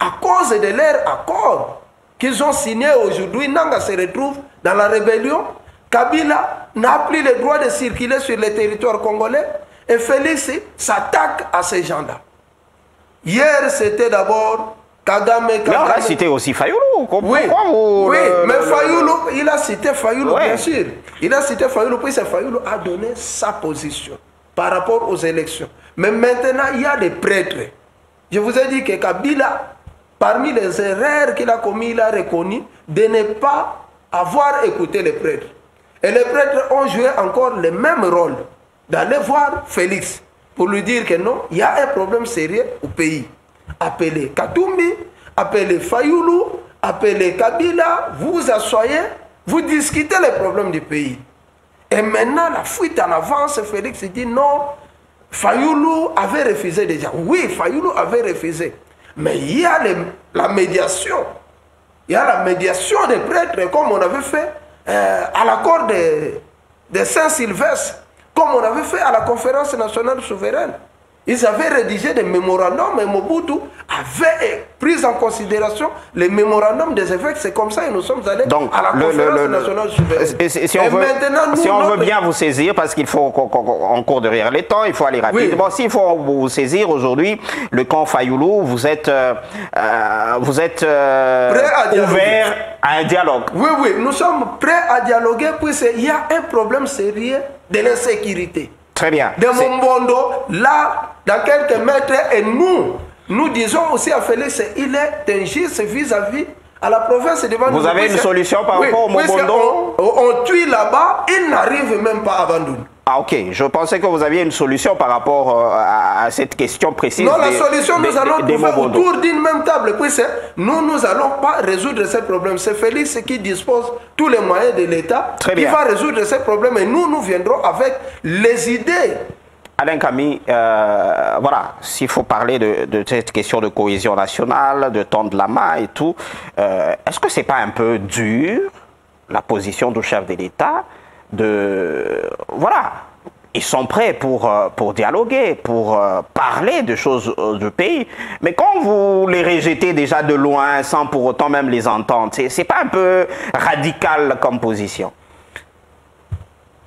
À cause de leur accord qu'ils ont signé aujourd'hui, Nanga se retrouve dans la rébellion. Kabila n'a plus le droit de circuler sur le territoire congolais. Et Félix s'attaque à ces gens-là. Hier, c'était d'abord Kagame. Mais on a cité aussi Fayulu. Oui, mais Fayulu, il a cité Fayulu, bien sûr. Il a cité Fayulu, puis Fayulu a donné sa position par rapport aux élections. Mais maintenant, il y a des prêtres. Je vous ai dit que Kabila, parmi les erreurs qu'il a commises, il a reconnu de ne pas avoir écouté les prêtres. Et les prêtres ont joué encore le même rôle d'aller voir Félix pour lui dire que non, il y a un problème sérieux au pays. Appelez Katumbi, appelez Fayulu, appelez Kabila, vous vous asseyez, vous discutez les problèmes du pays. Et maintenant, la fuite en avance, Félix dit non, Fayulu avait refusé déjà. Oui, Fayulu avait refusé. Mais il y a la médiation. Il y a la médiation des prêtres, comme on avait fait à l'accord de Saint-Sylvestre, comme on avait fait à la conférence nationale souveraine. Ils avaient rédigé des mémorandums et Mobutu avait pris en considération les mémorandums des évêques. C'est comme ça que nous sommes allés à la conférence nationale souveraine. Si on veut bien vous saisir, parce qu'il faut qu'on court derrière les temps, il faut aller rapidement. Oui. S'il faut vous saisir aujourd'hui, le camp Fayulu, vous êtes ouvert à un dialogue. Oui, oui, nous sommes prêts à dialoguer puisqu'il y a un problème sérieux de l'insécurité. Très bien. De Mombondo, là, dans quelques mètres, et nous disons aussi à Félix, il est injuste vis-à-vis à la province de Bandundu. Vous avez une solution par rapport au Mombondo? On tue là-bas, il n'arrive même pas à Bandundu. Ah ok, je pensais que vous aviez une solution par rapport à cette question précise. Non, la solution, nous allons trouver autour d'une même table. Puis nous n'allons pas résoudre ces problèmes. C'est Félix qui dispose tous les moyens de l'État qui va résoudre ces problèmes. Et nous viendrons avec les idées. Alain Kami, voilà, s'il faut parler de cette question de cohésion nationale, de tendre la main et tout, est-ce que c'est pas un peu dur, la position du chef de l'État, voilà, ils sont prêts pour dialoguer, pour parler de choses du pays. Mais quand vous les rejetez déjà de loin, sans pour autant même les entendre, c'est pas un peu radical comme position?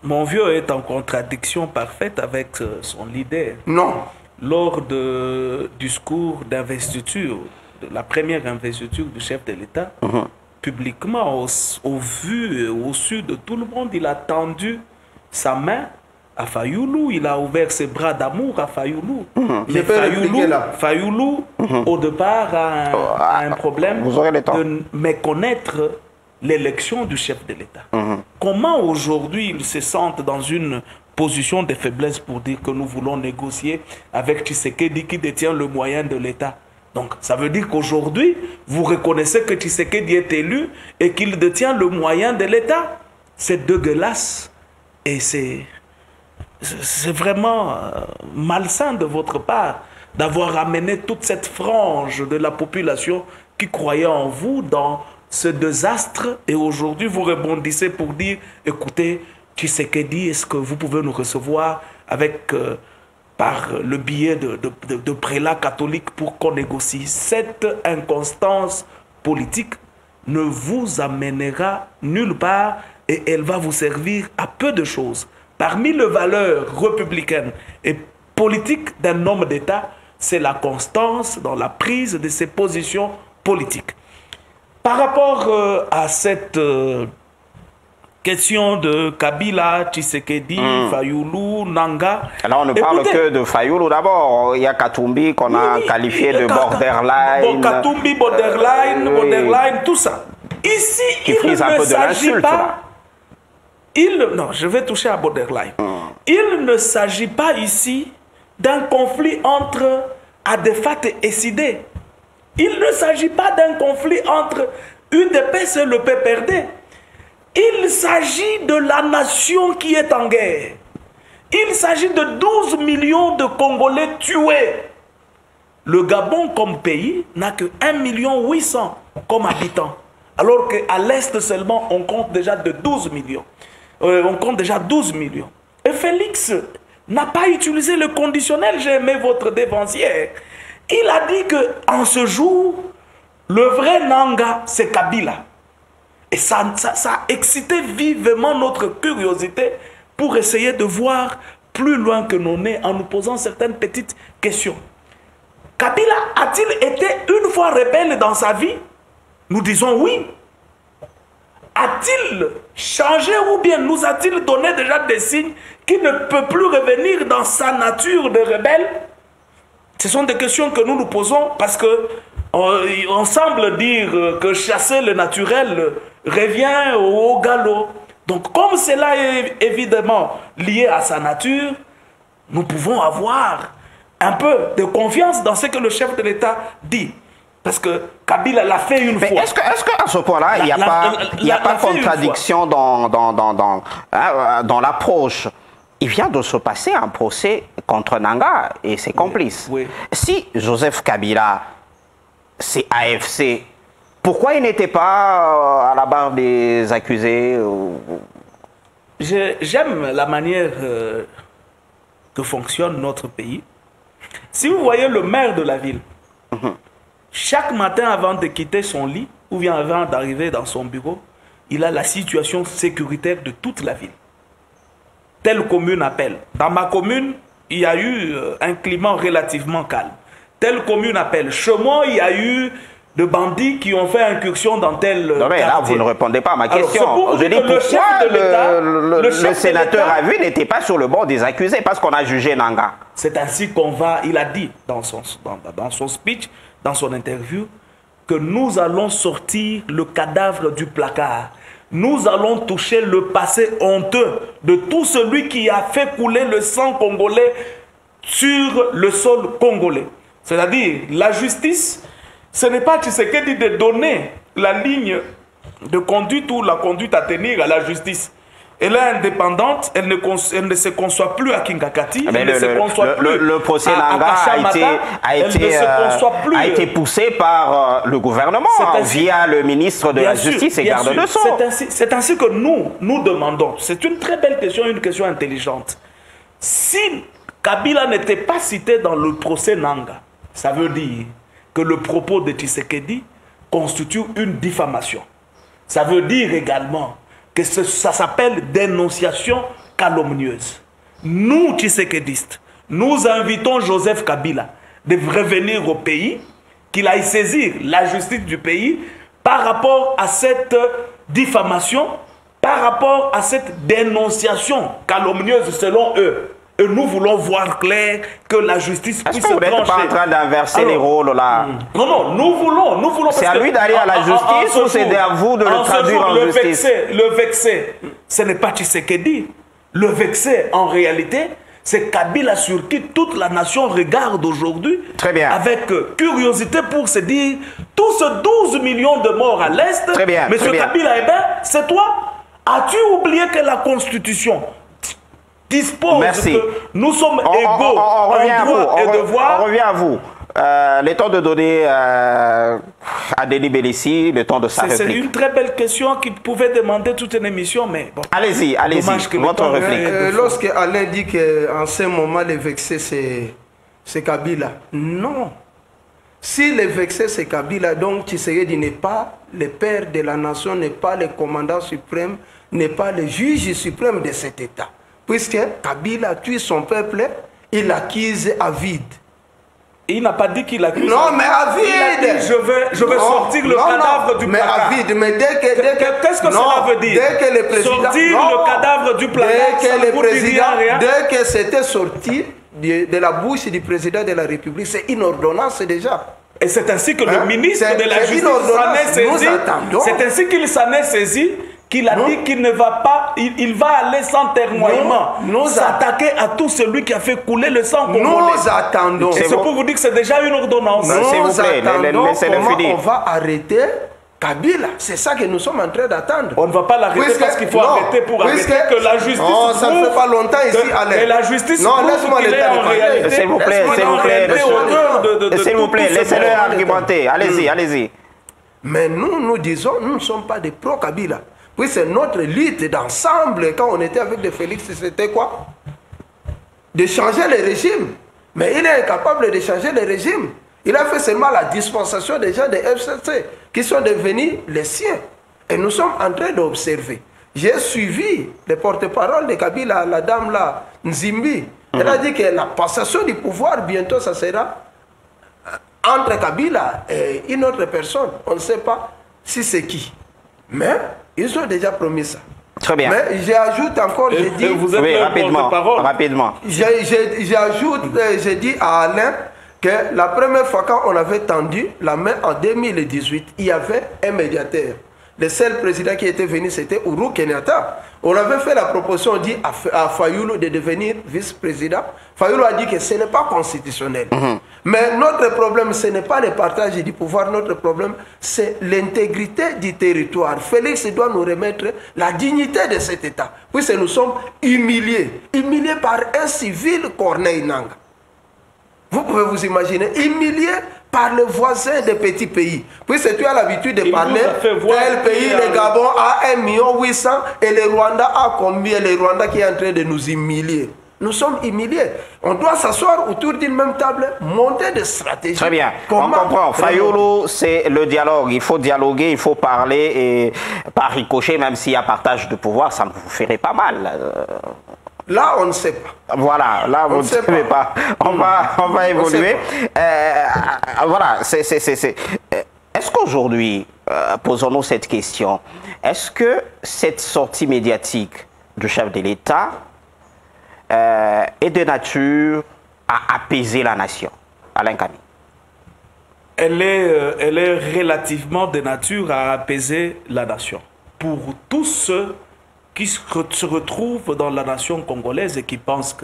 Mon vieux est en contradiction parfaite avec son leader. Non. Lors du discours d'investiture, de la première investiture du chef de l'État, publiquement, au vu et au su de tout le monde, il a tendu sa main à Fayulu, il a ouvert ses bras d'amour à Fayulu. Mais Fayulu, au départ, a un problème de méconnaître l'élection du chef de l'État. Comment aujourd'hui ils se sentent dans une position de faiblesse pour dire que nous voulons négocier avec Tshisekedi qui détient le moyen de l'État? Donc, ça veut dire qu'aujourd'hui, vous reconnaissez que Tshisekedi est élu et qu'il détient le moyen de l'État. C'est dégueulasse. Et c'est vraiment malsain de votre part d'avoir amené toute cette frange de la population qui croyait en vous dans ce désastre. Et aujourd'hui, vous rebondissez pour dire, écoutez, Tshisekedi, est-ce que vous pouvez nous recevoir avec... par le biais de prélats catholiques pour qu'on négocie. Cette inconstance politique ne vous amènera nulle part et elle va vous servir à peu de choses. Parmi les valeurs républicaines et politiques d'un homme d'État, c'est la constance dans la prise de ses positions politiques. Par rapport à cette... question de Kabila, Tshisekedi, Fayulu, Nanga. Alors on ne parle que de Fayulu d'abord. Il y a Katumbi qu'on a qualifié de borderline. Bon, Katumbi, borderline, tout ça. Ici, qui frise un peu de l'insulte. Non, je vais toucher à borderline. Il ne s'agit pas ici d'un conflit entre Adefat et Sidé. Il ne s'agit pas d'un conflit entre UDPS et le PPRD. Il s'agit de la nation qui est en guerre. Il s'agit de 12 millions de Congolais tués. Le Gabon comme pays n'a que 1,8 million comme habitants. Alors qu'à l'Est seulement, on compte déjà de 12 millions. On compte déjà 12 millions. Et Félix n'a pas utilisé le conditionnel. J'ai aimé votre dévancière. Il a dit qu'en ce jour, le vrai Nanga, c'est Kabila. Et ça a excité vivement notre curiosité pour essayer de voir plus loin que l'on est en nous posant certaines petites questions. Kabila a-t-il été une fois rebelle dans sa vie? Nous disons oui. A-t-il changé ou bien nous a-t-il donné déjà des signes qu'il ne peut plus revenir dans sa nature de rebelle? Ce sont des questions que nous nous posons parce que on semble dire que chasser le naturel revient au galop. Donc comme cela est évidemment lié à sa nature, nous pouvons avoir un peu de confiance dans ce que le chef de l'État dit. Parce que Kabila l'a fait une fois. Est-ce qu'à ce point-là, il n'y a pas contradiction dans l'approche? Il vient de se passer un procès contre Nanga et ses complices. Oui. Si Joseph Kabila, c'est AFC, pourquoi il n'était pas à la barre des accusés? J'aime la manière que fonctionne notre pays. Si vous voyez le maire de la ville, chaque matin avant de quitter son lit, ou bien avant d'arriver dans son bureau, il a la situation sécuritaire de toute la ville. Telle commune appelle. Dans ma commune, il y a eu un climat relativement calme. Telle commune appelle. Chez moi, il y a eu de bandits qui ont fait incursion dans tel non mais quartier. Là, vous ne répondez pas à ma question. Je dis pourquoi le sénateur à vue n'était pas sur le bord des accusés parce qu'on a jugé Nanga. C'est ainsi qu'on va, il a dit dans son speech, dans son interview, que nous allons sortir le cadavre du placard. Nous allons toucher le passé honteux de tout celui qui a fait couler le sang congolais sur le sol congolais. C'est-à-dire, la justice, ce n'est pas Tshisekedi de donner la ligne de conduite ou la conduite à tenir à la justice. Elle est indépendante, elle ne se conçoit plus à Kingakati, elle ne se conçoit plus le procès à Nanga a été poussé par le gouvernement via le ministre de la Justice et garde de Sceaux. C'est ainsi que nous demandons. C'est une très belle question, une question intelligente. Si Kabila n'était pas cité dans le procès Nanga, ça veut dire que le propos de Tshisekedi constitue une diffamation. Ça veut dire également que ça s'appelle dénonciation calomnieuse. Nous, Tshisekedistes, nous invitons Joseph Kabila de revenir au pays, qu'il aille saisir la justice du pays par rapport à cette diffamation, par rapport à cette dénonciation calomnieuse selon eux. Et nous voulons voir clair que la justice puisse se trancher. Est-ce que vous n'êtes pas en train d'inverser les rôles là? Non, nous voulons. C'est à lui d'aller à la justice ou c'est à vous de le traduire en justice? Le vexé, ce n'est pas Tshisekedi. Le vexé, en réalité, c'est Kabila sur qui toute la nation regarde aujourd'hui. Très bien. Avec curiosité pour se dire, tous ces 12 millions de morts à l'Est, Monsieur Kabila, eh bien, c'est toi. As-tu oublié que la Constitution dispose que nous sommes égaux en droit et devoir? On revient à vous. Le temps de donner à Denis Bellissi le temps de sa réplique. C'est une très belle question qui pouvait demander toute une émission, mais bon. Allez-y, votre réplique. Lorsque Alain dit qu'en ce moment, les vexés, c'est Kabila. Non. Si les vexés, c'est Kabila, donc Tshisekedi n'est pas le père de la nation, n'est pas le commandant suprême, n'est pas le juge suprême de cet État. Puisque Kabila tue son peuple, il l'accuse à vide. Il n'a pas dit qu'il accuse. Non, mais à vide. Il a dit, je vais sortir le cadavre du placard. Mais à vide. Mais dès que qu'est-ce que cela veut dire? Dès que le président sortir le cadavre du placard. Dès que c'était sorti de la bouche du président de la République, c'est une ordonnance déjà. Et c'est ainsi que le ministre de la Justice s'en est saisi. C'est ainsi qu'il s'en est saisi, qu'il a dit qu'il ne va pas, il va aller sans termoiement, s'attaquer à tout celui qui a fait couler le sang congolais. Nous attendons. Et c'est pour vous dire que c'est déjà une ordonnance. S'il vous plaît, laissez-le finir. On va arrêter Kabila. C'est ça que nous sommes en train d'attendre. On ne va pas l'arrêter parce qu'il faut arrêter pour arrêter que la justice. Non, ça ne fait pas longtemps ici, Alain. Et la justice. Non, laisse-moi le temps de parler. S'il vous plaît, s'il vous plaît, laissez-le argumenter. Allez-y, allez-y. Mais nous disons, nous ne sommes pas des pro-Kabila. Puis c'est notre lutte d'ensemble. Quand on était avec des Félix, c'était quoi? De changer le régime. Mais il est incapable de changer le régime. Il a fait seulement la dispensation des gens de FCC qui sont devenus les siens. Et nous sommes en train d'observer. J'ai suivi le porte-parole de Kabila, la dame là, Nzimbi. Elle a dit que la passation du pouvoir, bientôt, ça sera entre Kabila et une autre personne. On ne sait pas si c'est qui. Mais ils ont déjà promis ça. Très bien. Mais j'ajoute encore, j'ai dit... Vous êtes oui, rapidement. J'ajoute, j'ai dit à Alain que la première fois quand on avait tendu la main en 2018, il y avait un médiateur. Le seul président qui était venu, c'était Uhuru Kenyatta. On avait fait la proposition, on dit à Fayulu de devenir vice-président. Fayulu a dit que ce n'est pas constitutionnel. Mais notre problème, ce n'est pas le partage du pouvoir. Notre problème, c'est l'intégrité du territoire. Félix doit nous remettre la dignité de cet État. Puisque nous sommes humiliés. Humiliés par un civil, Corneille Nangaa. Vous pouvez vous imaginer, humilié par le voisin des petits pays. Puisque tu as l'habitude de parler, tel pays, le Gabon a 1,8 million et le Rwanda a combien? Le Rwanda qui est en train de nous humilier. Nous sommes humiliés. On doit s'asseoir autour d'une même table, monter des stratégies. Très bien, on comprend. Fayulu, c'est le dialogue. Il faut dialoguer, il faut parler et par ricochet, même s'il y a partage de pouvoir, ça ne vous ferait pas mal. Là, on ne sait pas. Voilà, là, vous ne savez pas. On va évoluer. Voilà, est-ce qu'aujourd'hui, posons-nous cette question, est-ce que cette sortie médiatique du chef de l'État est de nature à apaiser la nation? Alain Kami. Elle est relativement de nature à apaiser la nation. Pour tous ceux qui se retrouvent dans la nation congolaise et qui pensent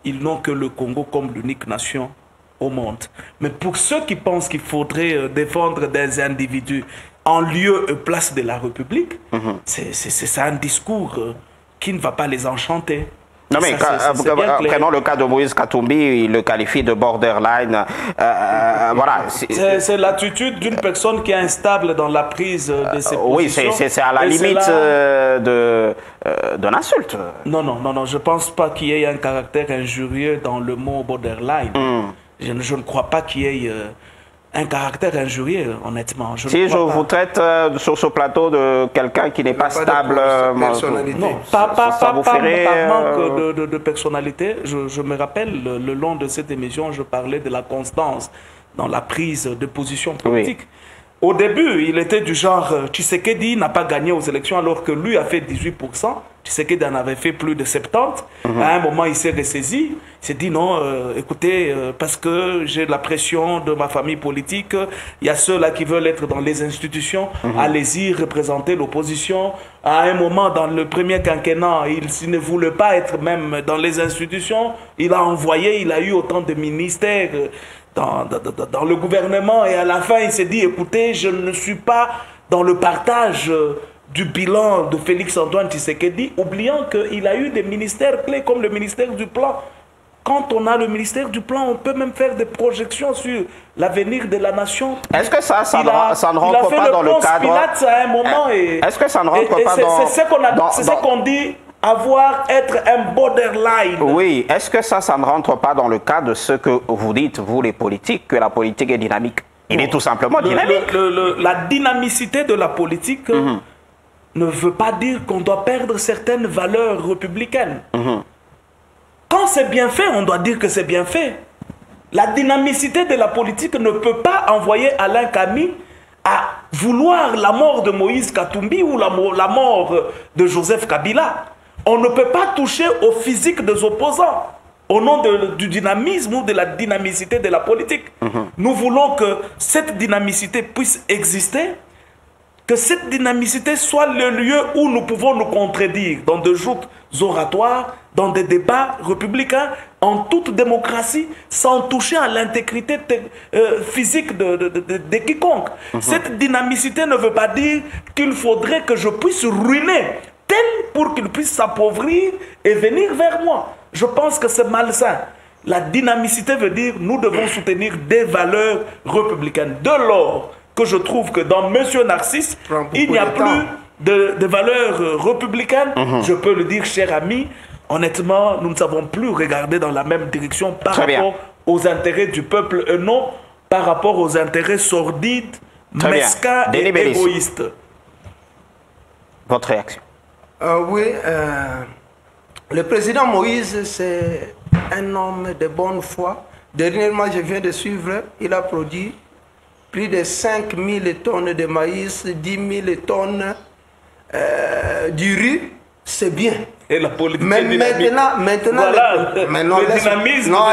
qu'ils n'ont que le Congo comme l'unique nation au monde. Mais pour ceux qui pensent qu'il faudrait défendre des individus en lieu et place de la République, c'est un discours qui ne va pas les enchanter. Non mais prenons le cas de Moïse Katumbi, il le qualifie de borderline. Voilà. C'est l'attitude d'une personne qui est instable dans la prise de ses positions. Oui, c'est à la limite de l'insulte. Non, je ne pense pas qu'il y ait un caractère injurieux dans le mot borderline. Je ne crois pas qu'il y ait un caractère injurieux, honnêtement. Si je vous traite sur ce plateau de quelqu'un qui n'est pas stable, non, pas manque de personnalité. Je me rappelle, le long de cette émission, je parlais de la constance dans la prise de position politique. Oui. Au début, il était du genre, Tshisekedi n'a pas gagné aux élections alors que lui a fait 18%. Tshisekedi en avait fait plus de 70%. À un moment, il s'est ressaisi. Il s'est dit non, écoutez, parce que j'ai la pression de ma famille politique, il y a ceux-là qui veulent être dans les institutions, allez-y, représenter l'opposition. À un moment, dans le premier quinquennat, il ne voulait pas être même dans les institutions. Il a envoyé, il a eu autant de ministères dans le gouvernement et à la fin il s'est dit écoutez, je ne suis pas dans le partage du bilan de Félix-Antoine Tshisekedi, oubliant qu'il a eu des ministères clés comme le ministère du Plan. Quand on a le ministère du Plan, on peut même faire des projections sur l'avenir de la nation. Est-ce que ça ne rentre pas dans le cadre... à un moment est-ce que ça ne rentre pas dans... C'est ce qu'on dit... être un borderline. Oui, est-ce que ça ne rentre pas dans le cadre de ce que vous dites, vous les politiques, que la politique est dynamique? Il est tout simplement dynamique. La dynamicité de la politique ne veut pas dire qu'on doit perdre certaines valeurs républicaines. Quand c'est bien fait, on doit dire que c'est bien fait. La dynamicité de la politique ne peut pas envoyer Alain Kami à vouloir la mort de Moïse Katumbi ou la mort de Joseph Kabila. On ne peut pas toucher au physique des opposants. au nom du dynamisme ou de la dynamicité de la politique. Nous voulons que cette dynamicité puisse exister, que cette dynamicité soit le lieu où nous pouvons nous contredire dans des joutes oratoires, dans des débats républicains, en toute démocratie, sans toucher à l'intégrité physique de quiconque. Cette dynamicité ne veut pas dire qu'il faudrait que je puisse ruiner tel pour qu'il puisse s'appauvrir et venir vers moi. Je pense que c'est malsain. La dynamicité veut dire que nous devons soutenir des valeurs républicaines. De lors que je trouve que dans M. Narcisse, il n'y a plus de valeurs républicaines, je peux le dire, cher ami, honnêtement, nous ne savons plus regarder dans la même direction par rapport aux intérêts du peuple et non par rapport aux intérêts sordides, mesquins et égoïstes. Votre réaction? Oui, le président Moïse, c'est un homme de bonne foi. Dernièrement, je viens de suivre, il a produit plus de 5000 tonnes de maïs, 10 000 tonnes du riz, c'est bien. Et la politique. Mais maintenant, voilà, le dynamisme. Non,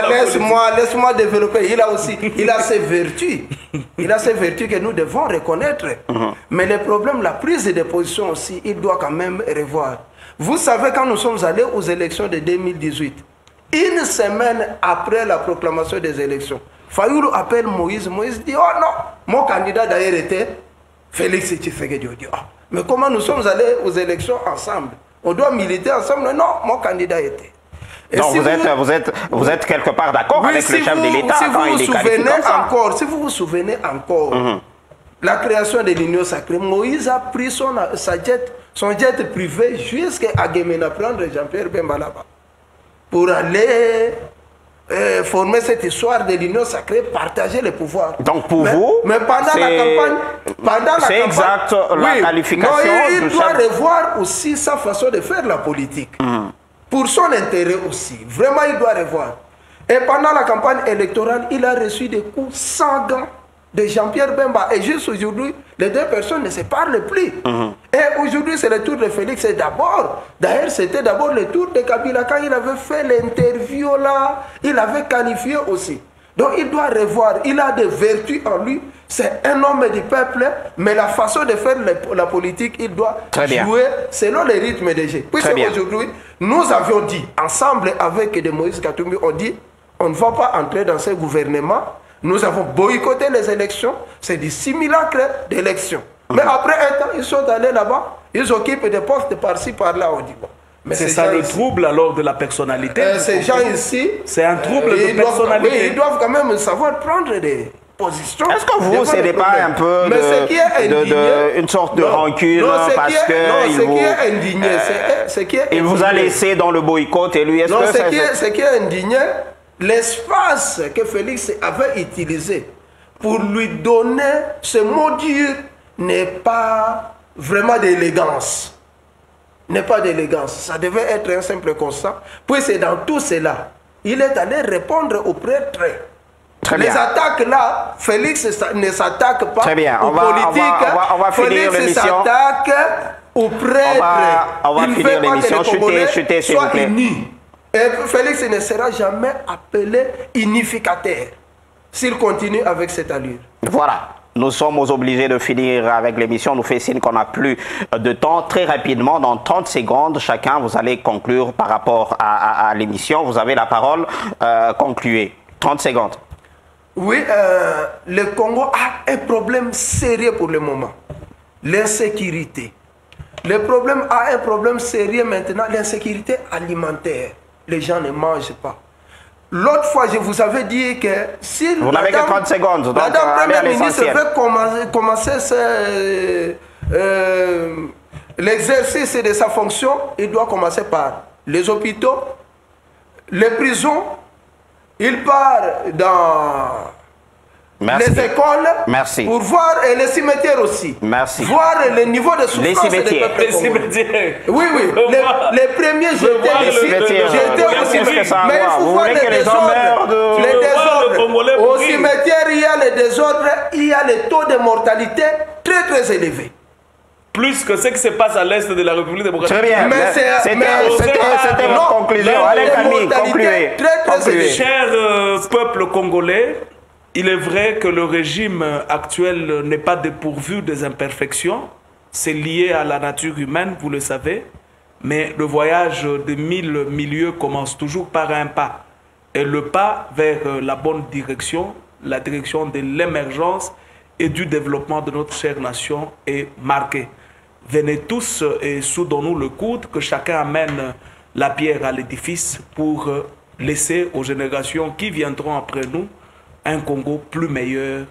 laisse-moi développer. Il a ses vertus. Il a ses vertus que nous devons reconnaître. Mais le problème, la prise de position aussi, il doit quand même revoir. Vous savez, quand nous sommes allés aux élections de 2018, une semaine après la proclamation des élections, Fayoulou appelle Moïse. Moïse dit, oh non, mon candidat d'ailleurs était Félix Tshisekedi. Oh, mais comment nous sommes allés aux élections ensemble? On doit militer ensemble? Non, mon candidat était. Et donc si vous êtes quelque part d'accord avec le chef de l'État quand il est qualifié comme ça. Si vous vous souvenez encore, la création de l'Union sacrée, Moïse a pris son jet privé jusqu'à Aguemena, prendre Jean-Pierre Bemba là-bas, pour aller former cette histoire de l'Union sacrée, partager les pouvoirs. Donc pour vous, mais pendant la campagne, c'est exact la qualification. Il doit revoir aussi sa façon de faire la politique. Pour son intérêt aussi. Vraiment, il doit revoir. Et pendant la campagne électorale, il a reçu des coups sanglants de Jean-Pierre Bemba. Et juste aujourd'hui, les deux personnes ne se parlent plus. Et aujourd'hui, c'est le tour de Félix. Et d'abord, d'ailleurs, c'était d'abord le tour de Kabila. Quand il avait fait l'interview là, il avait qualifié aussi. Donc il doit revoir. Il a des vertus en lui. C'est un homme du peuple. Mais la façon de faire la politique, il doit jouer selon les rythmes des jeux. Puisque aujourd'hui, nous avions dit, ensemble avec de Moïse Katumbi, on dit, on ne va pas entrer dans ce gouvernement. Nous avons boycotté les élections. C'est du simulacre d'élections. Mais après un temps, ils sont allés là-bas. Ils occupent des postes par-ci, par-là. On dit, bon. C'est ça le trouble alors de la personnalité. Ces gens ici, c'est un trouble de personnalité. Ils doivent quand même savoir prendre des positions. Est-ce que vous, ce n'est pas un peu une sorte de rancune parce que il vous a laissé dans le boycott et lui, ce qui est indigné, l'espace que Félix avait utilisé pour lui donner ce mot dur n'est pas vraiment d'élégance. N'est pas d'élégance. Ça devait être un simple constat. Puis c'est dans tout cela. Il est allé répondre aux prêtres. Les attaques là, Félix ne s'attaque pas aux politiques. On va finir l'émission. Félix s'attaque aux prêtres. On va finir l'émission. Chutez, s'il vous plaît. Et Félix ne sera jamais appelé unificateur s'il continue avec cette allure. Voilà. Nous sommes obligés de finir avec l'émission. Nous fait signe qu'on n'a plus de temps. Très rapidement, dans 30 secondes, chacun, vous allez conclure par rapport à l'émission. Vous avez la parole. Concluez. 30 secondes. Oui, le Congo a un problème sérieux pour le moment. L'insécurité. Le problème a un problème sérieux maintenant, l'insécurité alimentaire. Les gens ne mangent pas. L'autre fois, je vous avais dit que si vous n'avez que 30 secondes, donc Madame Première ministre veut commencer l'exercice de sa fonction, il doit commencer par les hôpitaux, les prisons, il part dans les écoles pour voir et les cimetières aussi. Voir le niveau de souffrance des peuples. Les cimetières. Oui. Les premiers j'étais aussi. Mais il faut voir les désordres. Au cimetière, il y a les désordres, il y a les taux de mortalité très élevés. Plus que ce qui se passe à l'est de la République démocratique. Très bien. C'était votre conclusion. Allez, Camille, concluez. Très concluez. Cher peuple congolais, il est vrai que le régime actuel n'est pas dépourvu des imperfections. C'est lié à la nature humaine, vous le savez. Mais le voyage de 1000 milieux commence toujours par un pas. Et le pas vers la bonne direction, la direction de l'émergence et du développement de notre chère nation est marqué. Venez tous et soudons-nous le coude, que chacun amène la pierre à l'édifice pour laisser aux générations qui viendront après nous un Congo plus meilleur.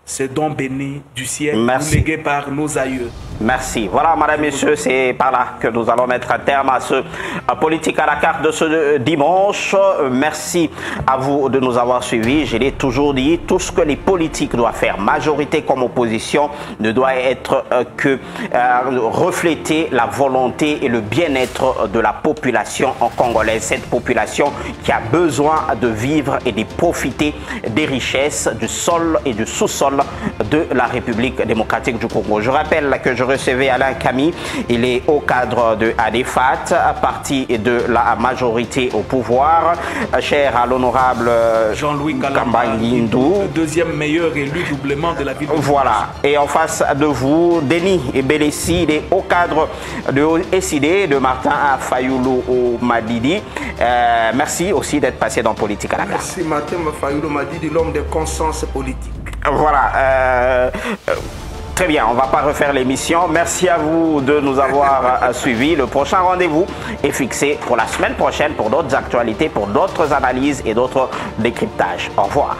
C'est don béni du ciel, légué par nos aïeux. Merci. Voilà, madame, messieurs, c'est par là que nous allons mettre un terme à ce politique à la carte de ce dimanche. Merci à vous de nous avoir suivis. Je l'ai toujours dit, tout ce que les politiques doivent faire, majorité comme opposition, ne doit être que refléter la volonté et le bien-être de la population congolaise. Cette population qui a besoin de vivre et de profiter des richesses du sol et du sous-sol de la République démocratique du Congo. Je rappelle que je recevais Alain Camille, il est au cadre de ADEFAT, parti de la majorité au pouvoir, cher à l'honorable Jean-Louis Kambangindou, le deuxième meilleur élu doublement de la ville de voilà. Et en face de vous, Denis Belessi, il est au cadre de SID de Martin Fayoulou au Madidi. Merci aussi d'être passé dans Politique à la carte. Merci Martin Fayoulou Madidi, l'homme de conscience politique. Voilà. Très bien, on ne va pas refaire l'émission. Merci à vous de nous avoir suivis. Le prochain rendez-vous est fixé pour la semaine prochaine pour d'autres actualités, pour d'autres analyses et d'autres décryptages. Au revoir.